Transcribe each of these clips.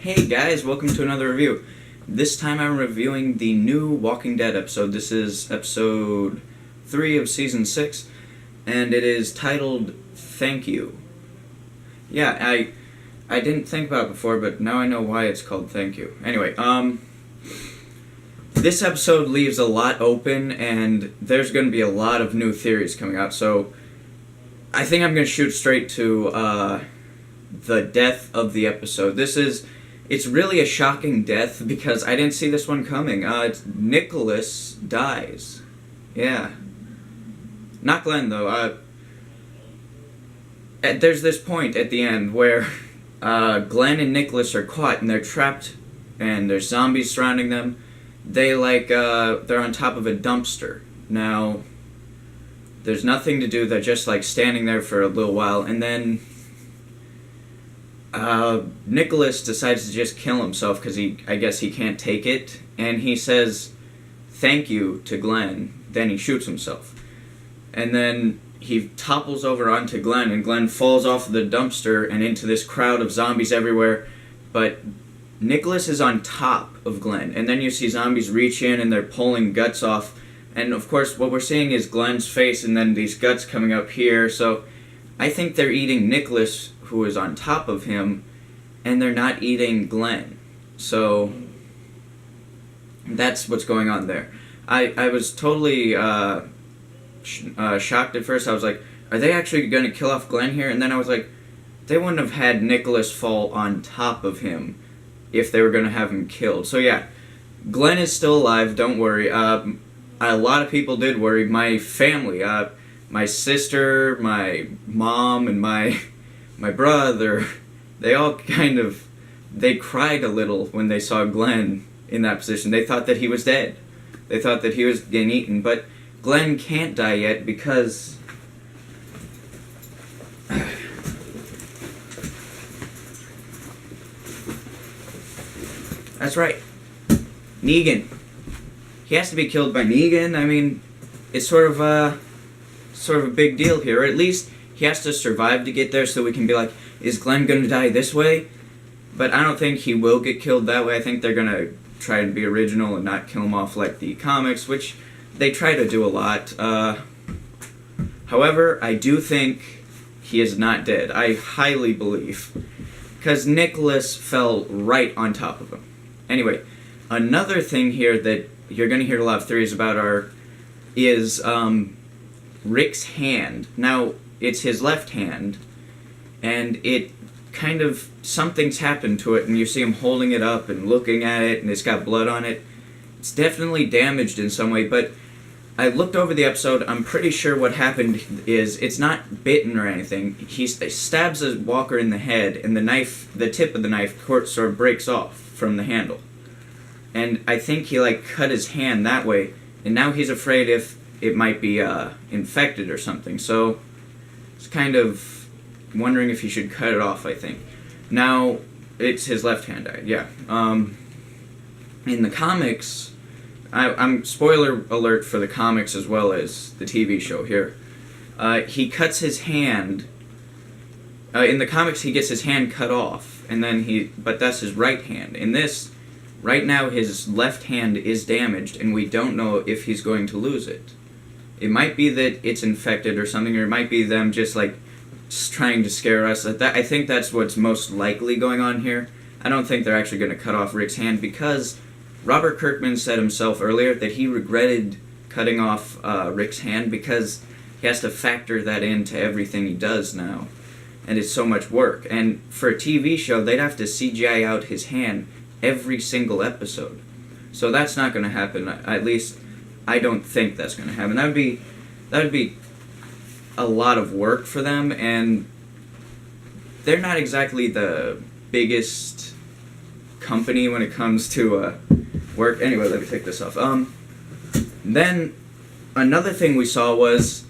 Hey guys, welcome to another review. This time I'm reviewing the new Walking Dead episode. This is episode 3 of season 6, and it is titled Thank You. Yeah, I didn't think about it before, but now I know why it's called Thank You. Anyway, this episode leaves a lot open, and there's going to be a lot of new theories coming out, so I think I'm going to shoot straight to, the death of the episode. It's really a shocking death because I didn't see this one coming. Nicholas dies. Yeah. Not Glenn, though. There's this point at the end where Glenn and Nicholas are caught and they're trapped and there's zombies surrounding them. They're on top of a dumpster. Now, there's nothing to do. They're just standing there for a little while, and then Nicholas decides to just kill himself because I guess he can't take it, and he says thank you to Glenn. Then he shoots himself, and then he topples over onto Glenn, and Glenn falls off the dumpster and into this crowd of zombies everywhere, but Nicholas is on top of Glenn, and then you see zombies reach in and they're pulling guts off, and of course what we're seeing is Glenn's face and then these guts coming up here, so I think they're eating Nicholas, who is on top of him, and they're not eating Glenn. So that's what's going on there. I was totally shocked at first. I was like, are they actually going to kill off Glenn here? And then I was like, they wouldn't have had Nicholas fall on top of him if they were going to have him killed. So yeah, Glenn is still alive, don't worry. A lot of people did worry. My family, my sister, my mom, and my brother, they all they cried a little when they saw Glenn in that position. They thought that he was dead. They thought that he was getting eaten, but Glenn can't die yet because that's right, Negan. He has to be killed by Negan. I mean, it's sort of a big deal here, or at least he has to survive to get there so we can be like, is Glenn going to die this way? But I don't think he will get killed that way. I think they're going to try to be original and not kill him off like the comics, which they try to do a lot. However, I do think he is not dead. I highly believe. Because Nicholas fell right on top of him. Anyway, another thing here that you're going to hear a lot of theories about is Rick's hand. Now, it's his left hand, and something's happened to it, and you see him holding it up and looking at it, and it's got blood on it. It's definitely damaged in some way, but I looked over the episode. I'm pretty sure what happened is it's not bitten or anything. He stabs a walker in the head, and the tip of the knife sort of breaks off from the handle. And I think he cut his hand that way, and now he's afraid if it might be infected or something. So it's kind of wondering if he should cut it off, I think. Now, it's his left hand died, yeah. In the comics, I'm spoiler alert for the comics as well as the TV show here. He cuts his hand. In the comics, he gets his hand cut off, but that's his right hand. In this, right now, his left hand is damaged, and we don't know if he's going to lose it. It might be that it's infected or something, or it might be them just trying to scare us. I think that's what's most likely going on here. I don't think they're actually going to cut off Rick's hand because Robert Kirkman said himself earlier that he regretted cutting off Rick's hand because he has to factor that into everything he does now. And it's so much work. And for a TV show, they'd have to CGI out his hand every single episode. So that's not going to happen. At least I don't think that's going to happen. That would be a lot of work for them, and they're not exactly the biggest company when it comes to work. Anyway, let me take this off. Then another thing we saw was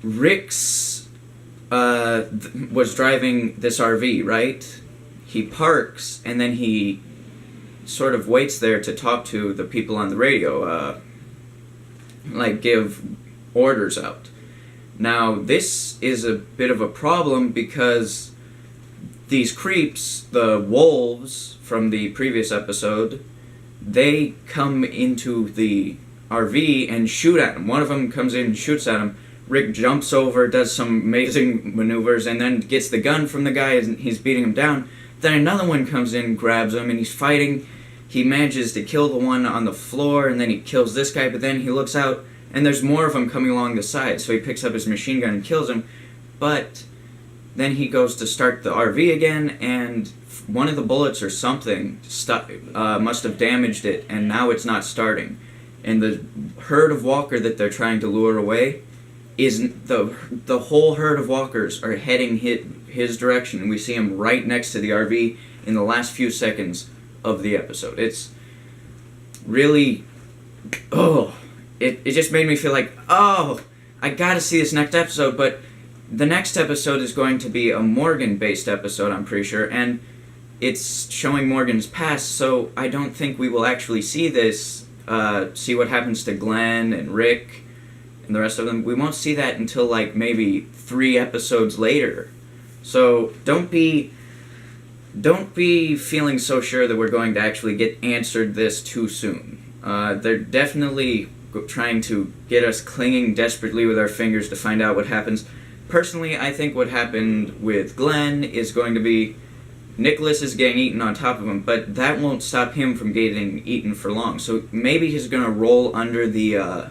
Rick's was driving this RV, right? He parks, and then he sort of waits there to talk to the people on the radio, give orders out. Now, this is a bit of a problem because these creeps, the wolves from the previous episode, they come into the RV and shoot at him. One of them comes in and shoots at him. Rick jumps over, does some amazing maneuvers, and then gets the gun from the guy and he's beating him down. Then another one comes in, grabs him, and he's fighting. He manages to kill the one on the floor, and then he kills this guy, but then he looks out, and there's more of them coming along the side, so he picks up his machine gun and kills him. But then he goes to start the RV again, and one of the bullets or something must have damaged it, and now it's not starting. And the herd of walker that they're trying to lure away is the whole herd of walkers are heading his direction, and we see him right next to the RV in the last few seconds of the episode. It's really, it just made me feel like, I gotta see this next episode. But the next episode is going to be a Morgan-based episode, I'm pretty sure, and it's showing Morgan's past, so I don't think we will actually see this, see what happens to Glenn and Rick and the rest of them. We won't see that until, like, maybe 3 episodes later. So don't be feeling so sure that we're going to actually get answered this too soon. They're definitely trying to get us clinging desperately with our fingers to find out what happens. Personally, I think what happened with Glenn is going to be Nicholas is getting eaten on top of him, but that won't stop him from getting eaten for long. So maybe he's going to roll under the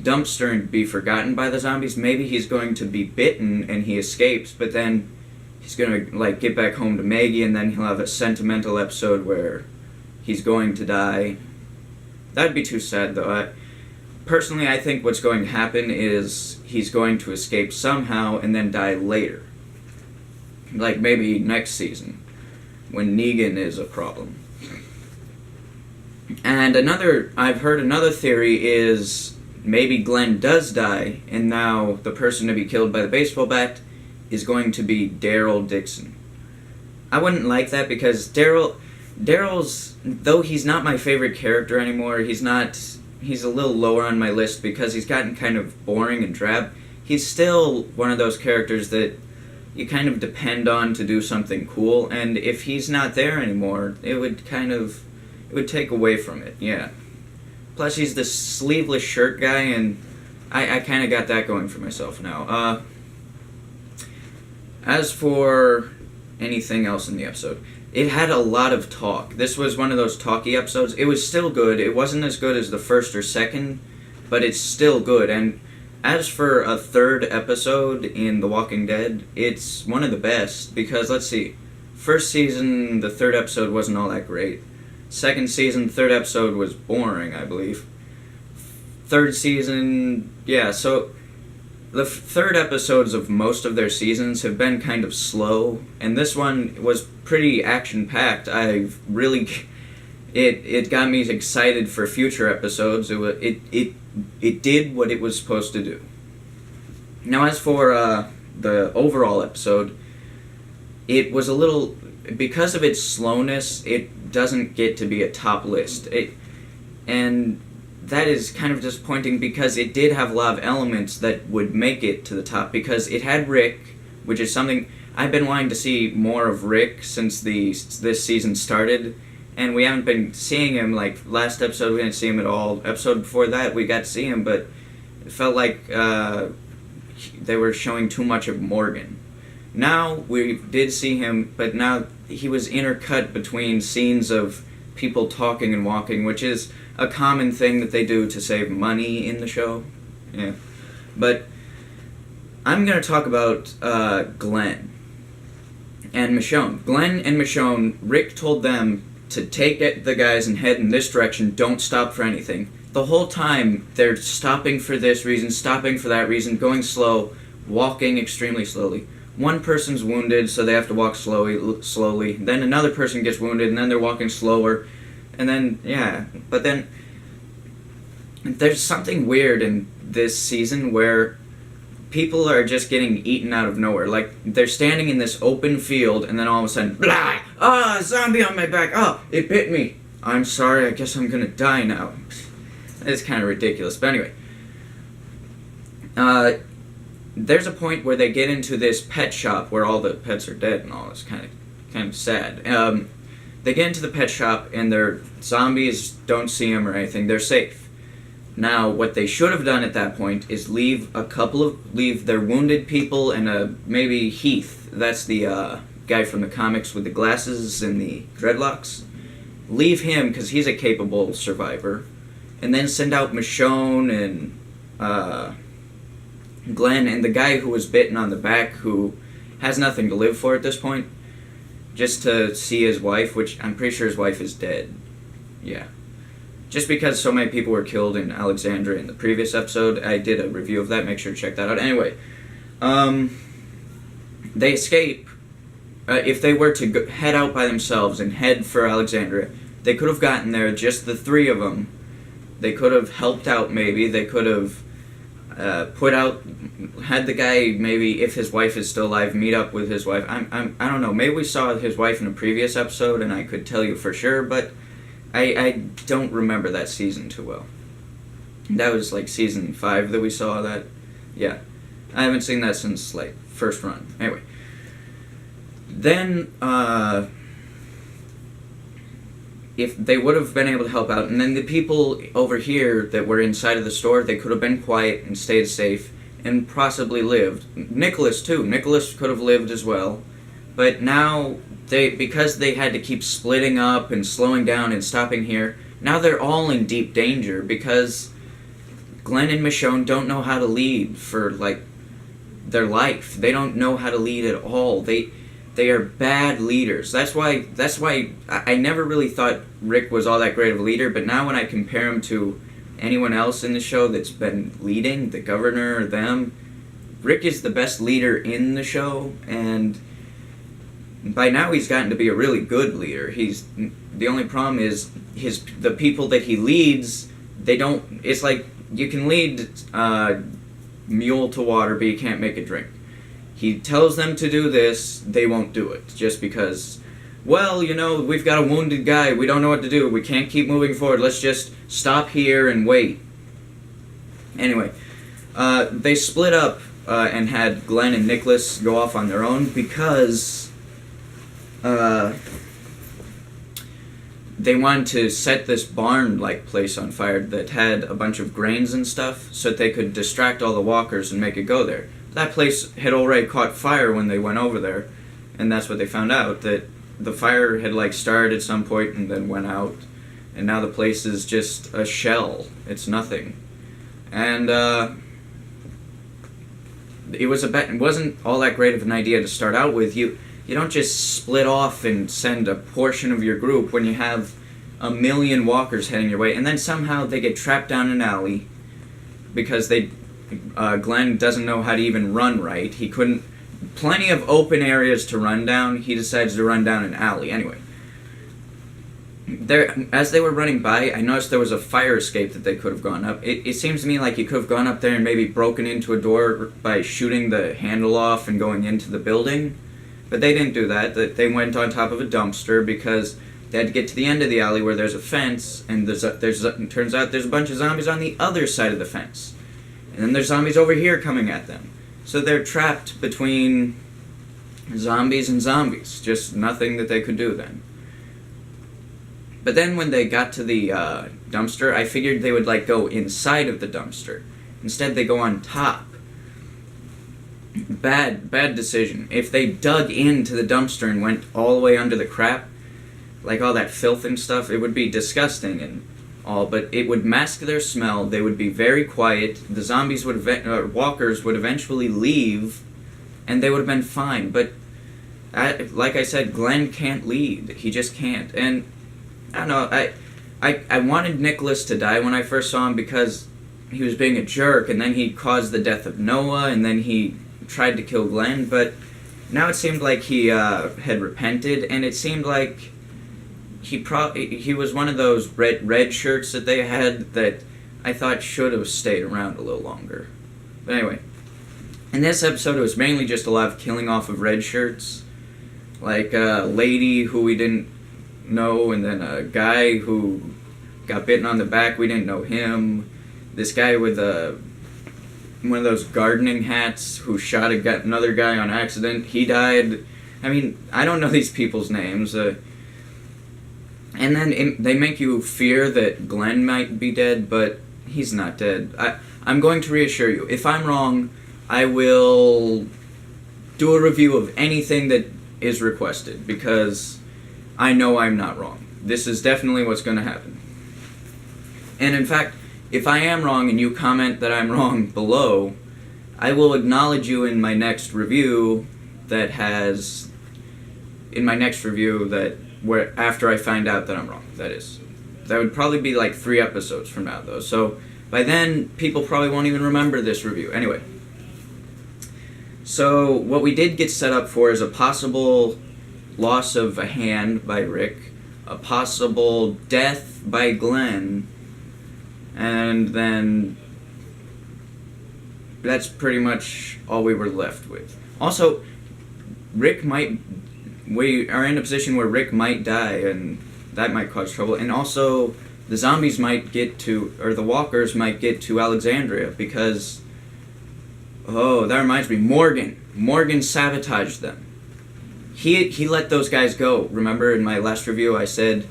dumpster and be forgotten by the zombies. Maybe he's going to be bitten and he escapes, but then he's going to, like, get back home to Maggie, and then he'll have a sentimental episode where he's going to die. That'd be too sad, though. Personally, I think what's going to happen is he's going to escape somehow and then die later. Like maybe next season, when Negan is a problem. And I've heard another theory is maybe Glenn does die, and now the person to be killed by the baseball bat is going to be Daryl Dixon. I wouldn't like that because Daryl's, though he's not my favorite character anymore, he's a little lower on my list because he's gotten kind of boring and drab. He's still one of those characters that you kind of depend on to do something cool, and if he's not there anymore, it would take away from it, yeah. Plus, he's the sleeveless shirt guy, and I kind of got that going for myself now. As for anything else in the episode, it had a lot of talk. This was one of those talky episodes. It was still good. It wasn't as good as the first or second, but it's still good. And as for a third episode in The Walking Dead, it's one of the best because, let's see, first season, the third episode wasn't all that great. Second season, third episode was boring, I believe. Third season, yeah, so the third episodes of most of their seasons have been kind of slow, and this one was pretty action-packed. It got me excited for future episodes. It did what it was supposed to do. Now, as for the overall episode, it was a little, because of its slowness, it doesn't get to be a top list. And that is kind of disappointing because it did have a lot of elements that would make it to the top, because it had Rick, which is something I've been wanting to see more of Rick since this season started, and we haven't been seeing him. Like last episode we didn't see him at all. Episode before that we got to see him, but it felt like they were showing too much of Morgan. Now we did see him, but now he was intercut between scenes of people talking and walking, which is a common thing that they do to save money in the show. Yeah. But I'm going to talk about Glenn and Michonne. Glenn and Michonne, Rick told them to take the guys and head in this direction, don't stop for anything. The whole time, they're stopping for this reason, stopping for that reason, going slow, walking extremely slowly. One person's wounded, so they have to walk slowly. Then another person gets wounded, and then they're walking slower. And then, yeah, but then there's something weird in this season where people are just getting eaten out of nowhere. Like, they're standing in this open field, and then all of a sudden, blah! Ah, zombie on my back! Oh, it bit me! I'm sorry, I guess I'm gonna die now. It's kind of ridiculous, but anyway. there's a point where they get into this pet shop where all the pets are dead and all. It's kind of sad. They get into the pet shop and their zombies don't see them or anything. They're safe. Now, what they should have done at that point is leave their wounded people and maybe Heath. That's the guy from the comics with the glasses and the dreadlocks. Leave him because he's a capable survivor, and then send out Michonne and Glenn and the guy who was bitten on the back, who has nothing to live for at this point, just to see his wife, which I'm pretty sure his wife is dead. Yeah. Just because so many people were killed in Alexandria in the previous episode, I did a review of that. Make sure to check that out. Anyway, they escape. If they were to head out by themselves and head for Alexandria, they could have gotten there, just the three of them. They could have helped out, maybe. They could have had the guy, maybe, if his wife is still alive, meet up with his wife. I don't know. Maybe we saw his wife in a previous episode, and I could tell you for sure, but I don't remember that season too well. That was like season 5 that we saw that. Yeah. I haven't seen that since, like, first run. Anyway. Then, if they would have been able to help out, and then the people over here that were inside of the store, they could have been quiet and stayed safe and possibly lived. Nicholas, too. Nicholas could have lived as well. But now, because they had to keep splitting up and slowing down and stopping here, now they're all in deep danger because Glenn and Michonne don't know how to lead for, like, their life. They don't know how to lead at all. They are bad leaders. That's why I never really thought Rick was all that great of a leader, but now when I compare him to anyone else in the show that's been leading, the governor or them, Rick is the best leader in the show, and by now he's gotten to be a really good leader. The only problem is the people that he leads, they don't, it's like you can lead mule to water, but you can't make it drink. He tells them to do this, they won't do it, just because, well, we've got a wounded guy, we don't know what to do, we can't keep moving forward, let's just stop here and wait. Anyway, they split up and had Glenn and Nicholas go off on their own because they wanted to set this barn-like place on fire that had a bunch of grains and stuff so that they could distract all the walkers and make it go there. That place had already caught fire when they went over there, and that's what they found out, that the fire had started at some point and then went out, and now the place is just a shell. It's nothing. And it wasn't all that great of an idea to start out with. You don't just split off and send a portion of your group when you have a million walkers heading your way, and then somehow they get trapped down an alley because Glenn doesn't know how to even run right. He couldn't... Plenty of open areas to run down. He decides to run down an alley. Anyway. As they were running by, I noticed there was a fire escape that they could have gone up. It seems to me like you could have gone up there and maybe broken into a door by shooting the handle off and going into the building. But they didn't do that. They went on top of a dumpster because they had to get to the end of the alley where there's a fence, and it turns out there's a bunch of zombies on the other side of the fence. And then there's zombies over here coming at them. So they're trapped between zombies and zombies. Just nothing that they could do then. But then when they got to the dumpster, I figured they would go inside of the dumpster. Instead they go on top. Bad decision. If they dug into the dumpster and went all the way under the crap, like all that filth and stuff, it would be disgusting and all, but it would mask their smell. They would be very quiet. The zombies walkers would eventually leave, and they would have been fine. But like I said, Glenn can't lead. He just can't. And I don't know. I wanted Nicholas to die when I first saw him because he was being a jerk, and then he caused the death of Noah, and then he tried to kill Glenn. But now it seemed like he had repented, and it seemed like he was one of those red shirts that they had that I thought should have stayed around a little longer. But anyway, in this episode it was mainly just a lot of killing off of red shirts, like a lady who we didn't know, and then a guy who got bitten on the back, we didn't know him. This guy with one of those gardening hats who shot another guy on accident. He died. I mean, I don't know these people's names. And then they make you fear that Glenn might be dead, but he's not dead. I'm going to reassure you. If I'm wrong, I will do a review of anything that is requested, because I know I'm not wrong. This is definitely what's going to happen. And in fact, if I am wrong and you comment that I'm wrong below, I will acknowledge you in my next review where after I find out that I'm wrong, that is. That would probably be like 3 episodes from now, though. So by then, people probably won't even remember this review. Anyway. So what we did get set up for is a possible loss of a hand by Rick, a possible death by Glenn, and then that's pretty much all we were left with. Also, we are in a position where Rick might die, and that might cause trouble. And also, the zombies the walkers might get to Alexandria, because, that reminds me, Morgan sabotaged them. He let those guys go. Remember in my last review I said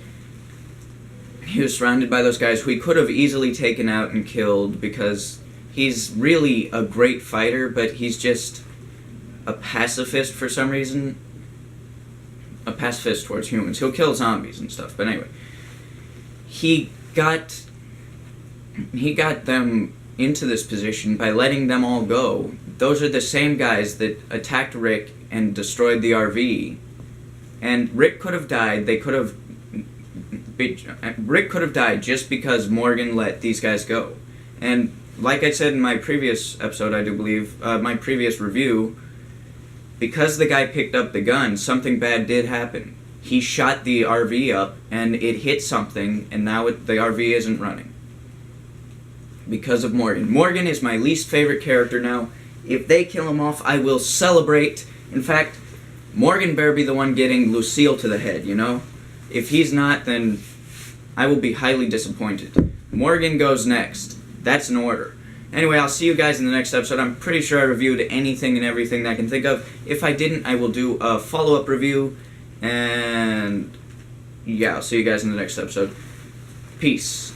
he was surrounded by those guys who he could have easily taken out and killed, because he's really a great fighter, but he's just a pacifist for some reason. A pacifist towards humans. He'll kill zombies and stuff, but anyway. He got them into this position by letting them all go. Those are the same guys that attacked Rick and destroyed the RV. And Rick could have died. Rick could have died just because Morgan let these guys go. And like I said in my previous episode, I do believe, my previous review, because the guy picked up the gun, something bad did happen. He shot the RV up, and it hit something, and now the RV isn't running. Because of Morgan. Morgan is my least favorite character now. If they kill him off, I will celebrate. In fact, Morgan better be the one getting Lucille to the head, you know? If he's not, then I will be highly disappointed. Morgan goes next. That's an order. Anyway, I'll see you guys in the next episode. I'm pretty sure I reviewed anything and everything that I can think of. If I didn't, I will do a follow-up review. And yeah, I'll see you guys in the next episode. Peace.